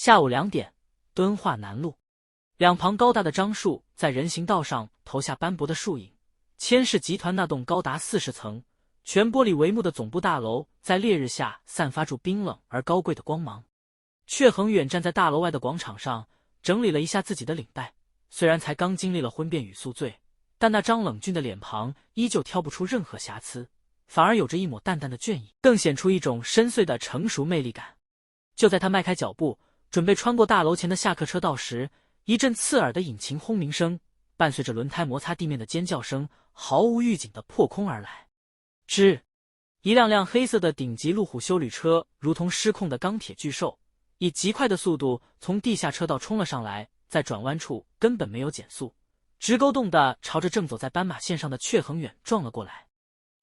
下午2點，敦化南路兩旁高大的樟樹在人行道上投下斑駁的樹影。千氏集團那棟高達40層、全玻璃帷幕的總部大樓在烈日下散發出冰冷而高貴的光芒。闕恆遠站在大樓外的廣場上，整理了一下自己的領帶。雖然才剛經歷了婚變與宿醉，但那張冷峻的臉龐依舊挑不出任何瑕疵，反而有着一抹淡淡的倦意，更顯出一種深邃的成熟魅力感。就在他邁開腳步，準備穿過大樓前的下客車道時，一陣刺耳的引擎轟鳴聲，伴隨着輪胎摩擦地面的尖叫聲，毫無預警地破空而來。一輛輛黑色的頂級路虎休旅車如同失控的鋼鐵巨獸，以極快的速度從地下車道衝了上來，在轉彎處根本沒有減速，直勾動地朝着正走在斑馬線上的闕恆遠撞了過來。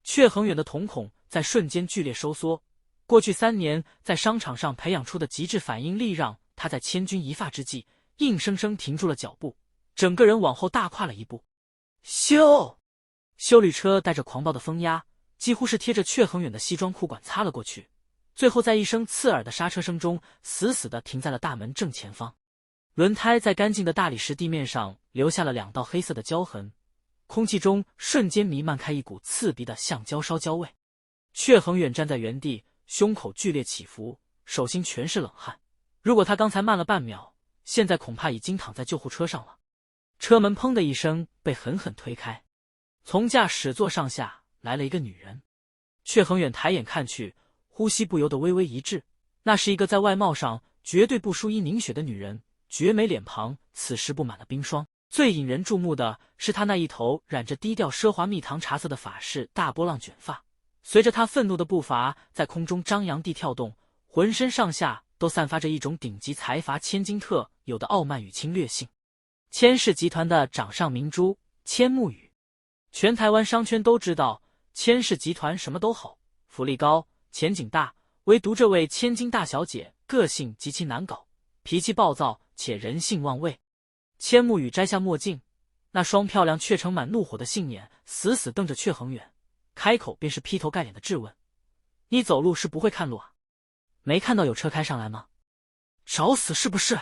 闕恆遠的瞳孔在瞬間劇烈收縮，過去3年在商場上培養出的極致反應力讓他在千鈞一髮之際硬生生停住了腳步，整個人往後大跨了一步。休旅車帶着狂暴的風壓，幾乎是貼着闕恆遠的西裝褲管擦了過去，最後在一聲刺耳的剎車聲中死死地停在了大門正前方。輪胎在乾淨的大理石地面上留下了2道黑色的焦痕，空氣中瞬間彌漫開一股刺鼻的橡膠燒焦味。闕恆遠站在原地，胸口劇烈起伏，手心全是冷汗。如果他剛才慢了半秒，現在恐怕已經躺在救護車上了。車門砰的一聲被狠狠推開，從駕駛座上下來了一個女人。闕恆遠抬眼看去，呼吸不由得微微一滯，那是一個在外貌上絕對不輸伊寧雪的女人，絕美臉龐此時布滿了冰霜。最引人注目的是她那一頭染着低調奢華蜜糖茶色的法式大波浪捲髮，隨着她憤怒的步伐在空中張揚地跳動，渾身上下都散發着一種頂級財閥千金特有的傲慢與侵略性。千氏集團的掌上明珠千木羽，全台灣商圈都知道千氏集团什麼都好，福利高，前景大，唯獨這位千金大小姐個性極其難搞，脾氣暴躁且人性妄為。千木羽摘下墨鏡，那雙漂亮卻盛滿怒火的杏眼死死瞪着闕恆遠，開口便是劈頭蓋臉的質問：你走路是不會看路啊？沒看到有車開上來嗎？找死是不是？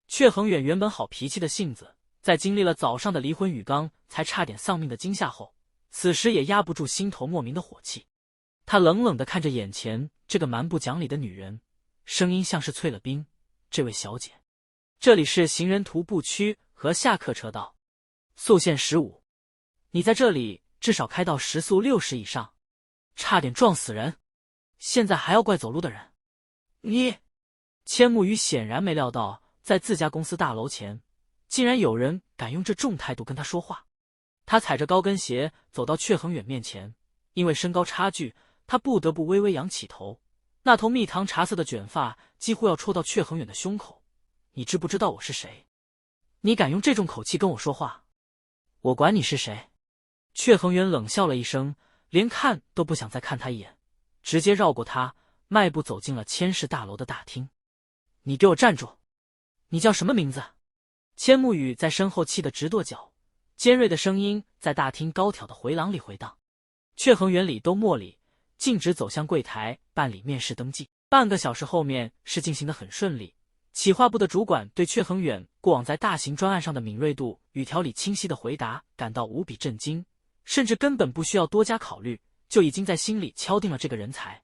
闕恆遠原本好脾氣的性子，在經歷了早上的離婚雨缸才差點喪命的驚嚇後，此時也壓不住心頭莫名的火氣。他冷冷地看着眼前這個蠻不講理的女人，聲音像是淬了冰：這位小姐，這裡是行人徒步區和下客車道，速限15，你在這裡至少開到時速60以上，差點撞死人，現在還要怪走路的人。你……千木羽顯然沒料到在自家公司大樓前竟然有人敢用這種態度跟他說話。他踩着高跟鞋走到闕恆遠面前，因為身高差距，他不得不微微仰起頭，那頭蜜糖茶色的捲髮幾乎要戳到闕恆遠的胸口。你知不知道我是誰？你敢用這種口氣跟我說話？我管你是誰。闕恆遠冷笑了一聲，連看都不想再看他一眼，直接繞過他，邁步走進了千氏大樓的大廳。你給我站住！你叫什麼名字？千木羽在身後氣得直跺腳，尖銳的聲音在大廳高挑的回廊裡回盪。闕恆遠理都莫理，徑直走向櫃檯辦理面試登記。半個小時後面試進行得很順利，企劃部的主管對闕恆遠過往在大型專案上的敏銳度與條理清晰的回答感到無比震驚，甚至根本不需要多加考慮，就已經在心裡敲定了這個人才。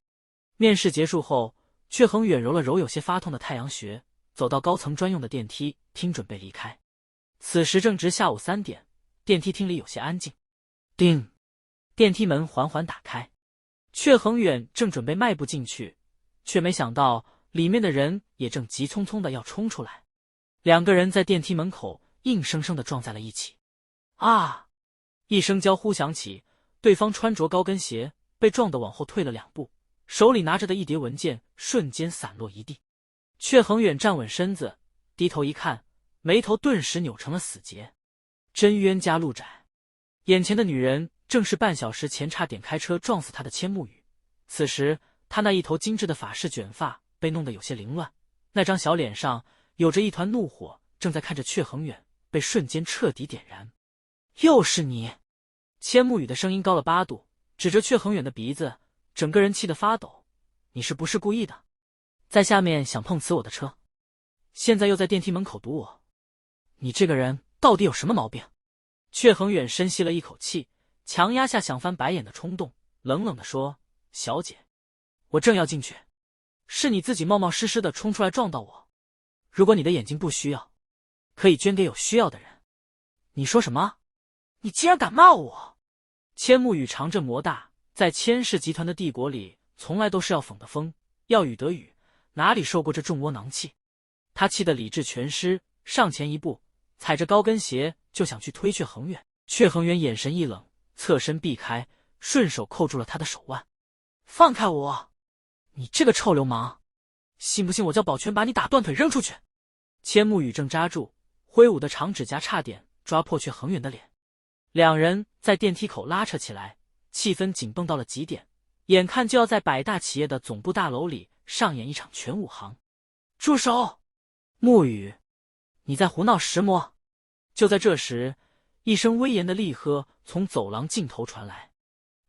面試結束後，闕恆遠揉了揉有些發痛的太陽穴，走到高層專用的電梯廳準備離開。此時正值下午3點，電梯廳裡有些安靜。叮，電梯門緩緩打開，闕恆遠正準備邁步進去，卻沒想到裡面的人也正急匆匆的要衝出來。2個人在電梯門口硬生生的撞在了一起。啊！一聲交呼響起，對方穿着高跟鞋，被撞得往後退了2步，手裡拿着的一疊文件瞬間散落一地。闕恆遠站穩身子，低頭一看，眉頭頓時扭成了死結。真冤家路窄，眼前的女人正是半小時前差點開車撞死他的千木羽。此時他那一頭精致的法式捲髮被弄得有些凌亂，那張小臉上有着一團怒火，正在看着闕恆遠，被瞬間徹底點燃。又是你！千木羽的聲音高了8度，指着闕恆遠的鼻子，整個人氣得發抖。你是不是故意的？在下面想碰瓷我的車？現在又在電梯門口堵我，你這個人到底有什麼毛病？闕恆遠深吸了一口氣，強壓下想翻白眼的衝動，冷冷地說：“小姐，我正要進去，是你自己冒冒失失的衝出來撞到我。如果你的眼睛不需要，可以捐給有需要的人。”你說什麼？你竟然敢罵我！千木羽長振魔大，在千氏集團的帝國裡，從來都是要風的風，要雨的雨，哪裡受過這重窩囊氣？他氣得理智全失，上前一步，踩着高跟鞋就想去推闕恆遠。闕恆遠眼神一冷，側身避開，順手扣住了他的手腕。放開我！你這個臭流氓！信不信我叫保全把你打斷腿扔出去？千木羽正扎住，揮舞的長指甲差點抓破闕恆遠的臉。兩人在電梯口拉扯起來，氣氛緊繃到了極點，眼看就要在百大企業的總部大樓裡上演一場全武行。住手！木羽，你在胡鬧什麼？就在這時，一聲威嚴的厲喝從走廊盡頭傳來，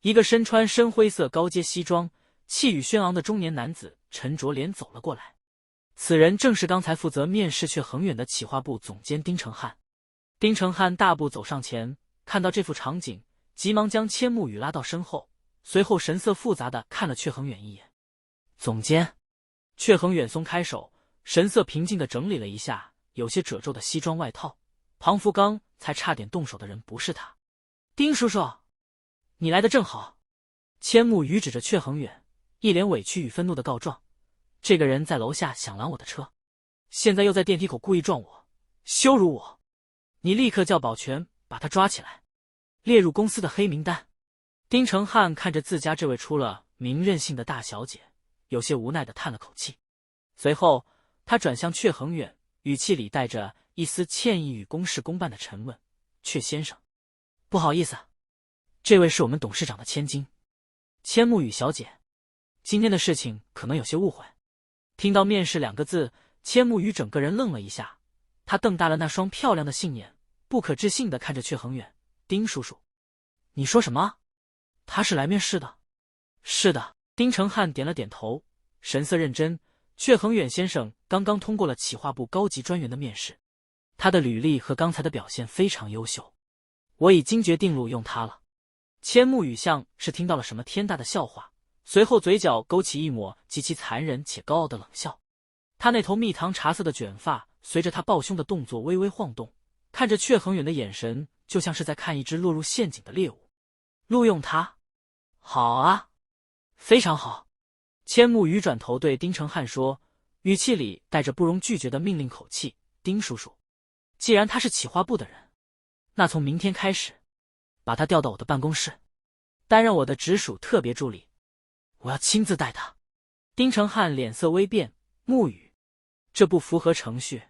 一個身穿深灰色高階西裝、氣宇軒昂的中年男子沉着臉走了過來。此人正是剛才負責面試闕恆遠的企劃部總監丁承漢。丁承漢大步走上前，看到這幅場景，急忙將千木羽拉到身後，隨後神色複雜地看了闕恆遠一眼。總監。闕恆遠鬆開手，神色平靜地整理了一下有些褶皱的西装外套。庞福剛才差點動手的人不是他。丁叔叔，你來得正好。千木羽指着闕恆遠，一臉委屈與憤怒地告狀：這個人在樓下想攔我的車，現在又在電梯口故意撞我，羞辱我。你立刻叫保全把他抓起來，列入公司的黑名單。丁承漢看着自家這位出了名任性的大小姐，有些无奈地嘆了口氣。隨後他轉向闕恆遠，語氣裡帶着一絲歉意與公事公辦的沉問：闕先生，不好意思，這位是我們董事長的千金，千木羽小姐。今天的事情可能有些誤會。聽到面試2個字，千木羽整個人愣了一下，他瞪大了那雙漂亮的杏眼，不可置信地看着闕恆遠：丁叔叔，你說什麼？他是來面試的？是的。丁承漢點了點頭，神色認真。闕恆遠先生剛剛通過了企劃部高級專員的面試，他的履歷和剛才的表現非常優秀，我已經決定錄用他了。千木羽像是聽到了什麼天大的笑話，隨後嘴角勾起一抹極其殘忍且高傲的冷笑。他那頭蜜糖茶色的捲髮隨着他抱胸的動作微微晃動，看着闕恆遠的眼神就像是在看一只落入陷阱的獵物。錄用他？好啊，非常好。千木羽轉頭對丁承漢說，語氣裡帶着不容拒絕的命令口氣：丁叔叔，既然他是企劃部的人，那從明天開始把他調到我的辦公室，擔任我的直屬特別助理，我要親自帶他。丁承漢臉色微變：木羽，這不符合程序，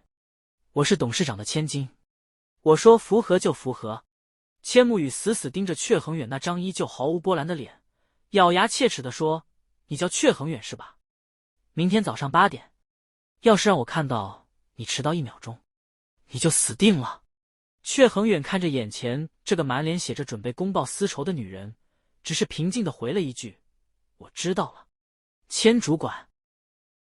我是董事長的千金，我說符合就符合。千木羽死死盯着闕恆遠那張依舊毫無波瀾的臉，咬牙切齒地說：你叫闕恆遠是吧？明天早上8點，要是讓我看到你遲到1秒鐘，你就死定了。闕恆遠看着眼前這個滿臉寫着準備公報私仇的女人，只是平靜地回了一句：我知道了，千主管。